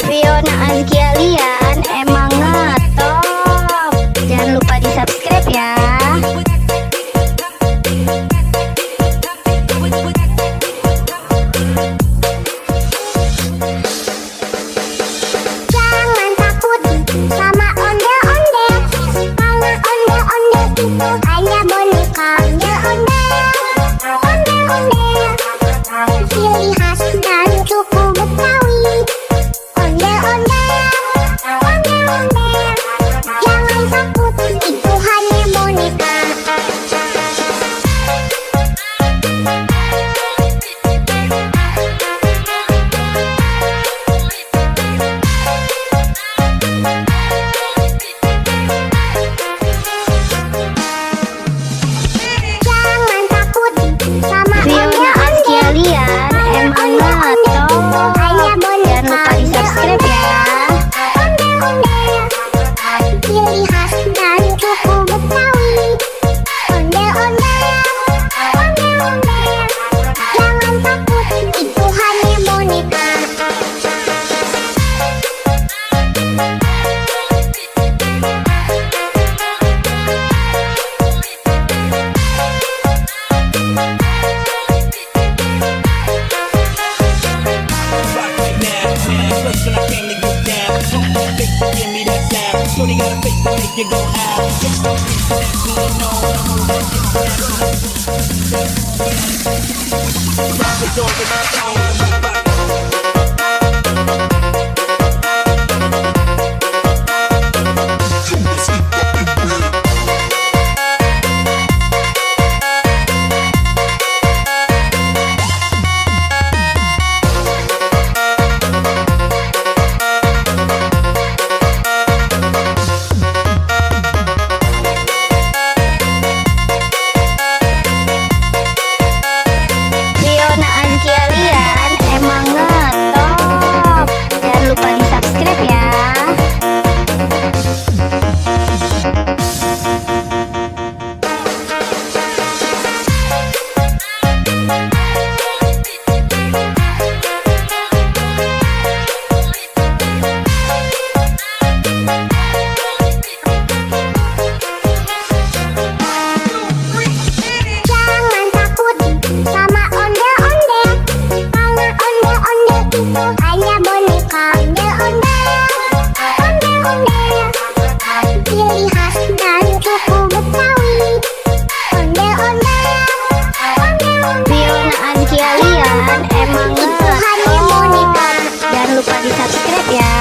Fiona Azkia Lian emang ngetop. Jangan lupa di subscribe ya. Jangan takut sama ondel-ondel, karena ondel-ondel itu hanya boneka. Ondel-ondel, ondel-ondel, ciri khas dan suku Betawi. Ondel-ondel, ondel-ondel, jangan takut, itu hanya boneka. Jangan takut sama Fiona Azkia Lian emang ngetop. hanya Jangan lupa di subscribe ya. Ondel-ondel, ciri khas dan suku Betawi. Ondel-ondel, ondel-ondel, jangan takut, itu hanya boneka. Fiona Azkia Lian emang ngetop. Jangan lupa di subscribe ya. Jangan takut sama ondel-ondel, karena ondel-ondel itu hanya boneka. Ondel-ondel, ondel-ondel, ciri khas dan suku Betawi. Ondel-ondel, ondel-ondel, Fiona Azkia Lian emang itu hanya boneka. ngetop. Jangan lupa di subscribe ya.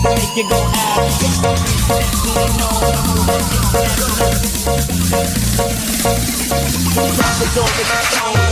Make it go out.